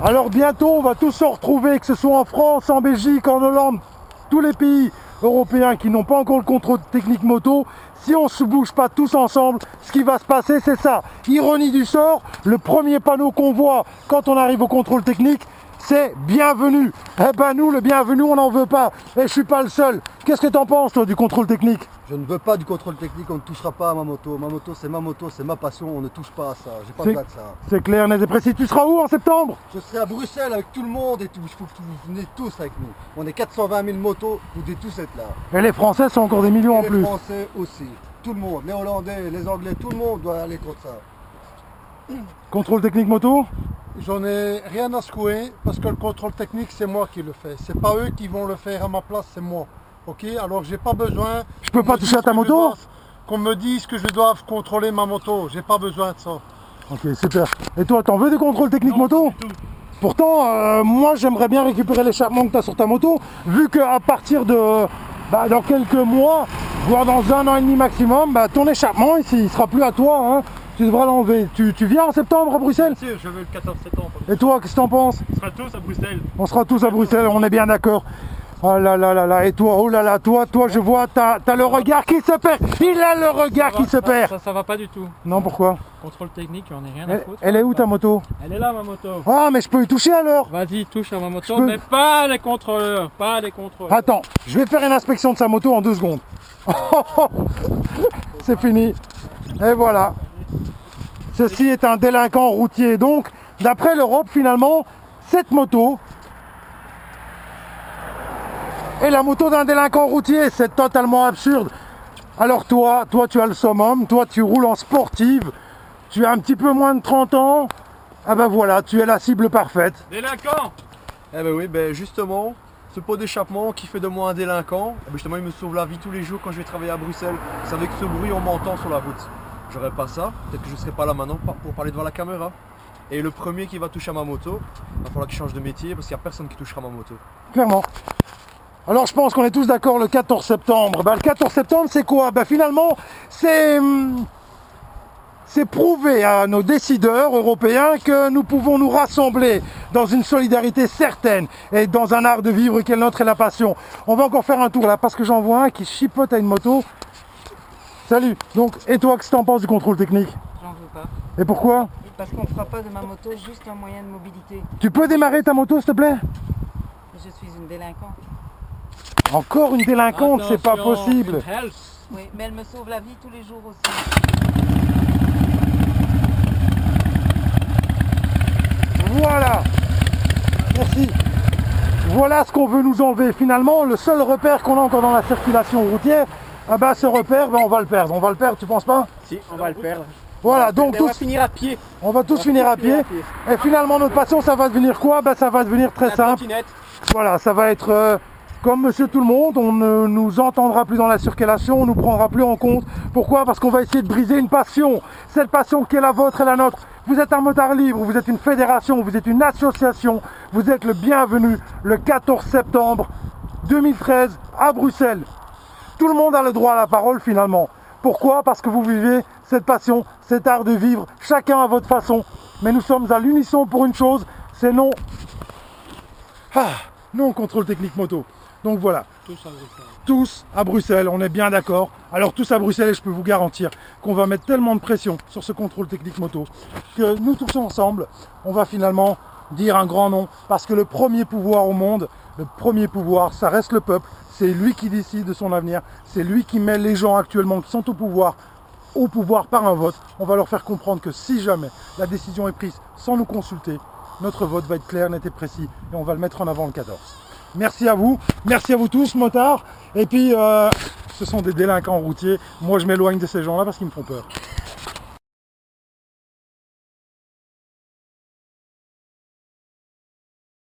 Alors bientôt on va tous se retrouver, que ce soit en France, en Belgique, en Hollande, tous les pays européens qui n'ont pas encore le contrôle technique moto. Si on ne se bouge pas tous ensemble, ce qui va se passer c'est ça. Ironie du sort, le premier panneau qu'on voit quand on arrive au contrôle technique, c'est bienvenue. Eh ben nous, le bienvenu, on n'en veut pas. Et je suis pas le seul. Qu'est-ce que t'en penses toi du contrôle technique? Je ne veux pas du contrôle technique, on ne touchera pas à ma moto. Ma moto, c'est ma passion, on ne touche pas à ça. J'ai pas besoin de ça. C'est clair, net et précis. Tu seras où en septembre? Je serai à Bruxelles avec tout le monde et tout. Il faut que vous venez tous avec nous. On est 420 000 motos, vous devez tous être là. Et les Français sont encore des millions en plus. Les Français aussi. Tout le monde, les Hollandais, les Anglais, tout le monde doit aller contre ça. Contrôle technique moto? J'en ai rien à secouer parce que le contrôle technique c'est moi qui le fais. C'est pas eux qui vont le faire à ma place, c'est moi. Ok, alors j'ai pas besoin. Je peux pas toucher à ta moto? Qu'on me dise que je dois contrôler ma moto. J'ai pas besoin de ça. Ok, super. Et toi, t'en veux des contrôles techniques moto? Pourtant, moi j'aimerais bien récupérer l'échappement que tu as sur ta moto, vu qu'à partir de dans quelques mois, voire dans 1 an et demi maximum, ton échappement ici, il sera plus à toi, hein. Tu devras l'enlever. Tu viens en septembre à Bruxelles? Bien sûr, je veux le 14 septembre. Et toi, qu'est-ce que t'en penses? On sera tous à Bruxelles. On sera tous à Bruxelles, on est bien d'accord. Oh là là là là, et toi, oh là là, toi, je vois, t'as le regard qui se perd. Il a le regard qui se perd. Ça va pas du tout. Non, pourquoi? Contrôle technique, j'en ai rien à foutre. Elle est où ta moto? Elle est là ma moto. Ah, mais je peux y toucher alors? Vas-y, touche à ma moto, mais pas les contrôleurs, pas les contrôleurs. Attends, je vais faire une inspection de sa moto en 2 secondes. C'est fini. Et voilà. Ceci est un délinquant routier. Donc, d'après l'Europe, finalement, cette moto est la moto d'un délinquant routier. C'est totalement absurde. Alors toi, tu as le summum. Toi, tu roules en sportive. Tu as un petit peu moins de 30 ans. Ah ben voilà, tu es la cible parfaite. Délinquant! Eh ben oui, justement, ce pot d'échappement qui fait de moi un délinquant, justement il me sauve la vie tous les jours quand je vais travailler à Bruxelles. C'est avec ce bruit on m'entend sur la route. J'aurais pas ça, peut-être que je serais pas là maintenant pour parler devant la caméra. Et le premier qui va toucher à ma moto, il va falloir que je change de métier parce qu'il n'y a personne qui touchera ma moto. Clairement. Alors je pense qu'on est tous d'accord le 14 septembre. Le 14 septembre c'est quoi? Finalement c'est prouver à nos décideurs européens que nous pouvons nous rassembler dans une solidarité certaine et dans un art de vivre qui est le nôtre et la passion. On va encore faire un tour là parce que j'en vois un qui chipote à une moto. Salut. Donc, et toi, qu'est-ce que t'en penses du contrôle technique? J'en veux pas. Et pourquoi? Parce qu'on ne fera pas de ma moto juste un moyen de mobilité. Tu peux démarrer ta moto, s'il te plaît? Je suis une délinquante. Encore une délinquante, c'est pas possible. Oui, mais elle me sauve la vie tous les jours aussi. Voilà. Merci. Voilà ce qu'on veut nous enlever. Finalement, le seul repère qu'on a encore dans la circulation routière, ce repère, on va le perdre. On va le perdre, tu penses pas? Si, on va le perdre. Voilà, donc on va finir à pied. On va tous finir à pied. Et finalement, notre passion, ça va devenir quoi? Ça va devenir très simple. Voilà, ça va être comme monsieur tout le monde. On ne nous entendra plus dans la circulation, on ne nous prendra plus en compte. Pourquoi? Parce qu'on va essayer de briser une passion. Cette passion qui est la vôtre et la nôtre. Vous êtes un motard libre, vous êtes une fédération, vous êtes une association. Vous êtes le bienvenu le 14 septembre 2013 à Bruxelles. Tout le monde a le droit à la parole finalement. Pourquoi? Parce que vous vivez cette passion, cet art de vivre, chacun à votre façon. Mais nous sommes à l'unisson pour une chose, c'est non. Non contrôle technique moto. Donc voilà. Tous à Bruxelles, on est bien d'accord. Alors tous à Bruxelles, et je peux vous garantir qu'on va mettre tellement de pression sur ce contrôle technique moto que nous tous ensemble, on va finalement dire un grand non. Parce que le premier pouvoir au monde, le premier pouvoir, ça reste le peuple. C'est lui qui décide de son avenir. C'est lui qui met les gens actuellement qui sont au pouvoir par un vote. On va leur faire comprendre que si jamais la décision est prise sans nous consulter, notre vote va être clair, net et précis. Et on va le mettre en avant le 14. Merci à vous tous, motards. Et puis, ce sont des délinquants routiers. Moi, je m'éloigne de ces gens-là parce qu'ils me font peur.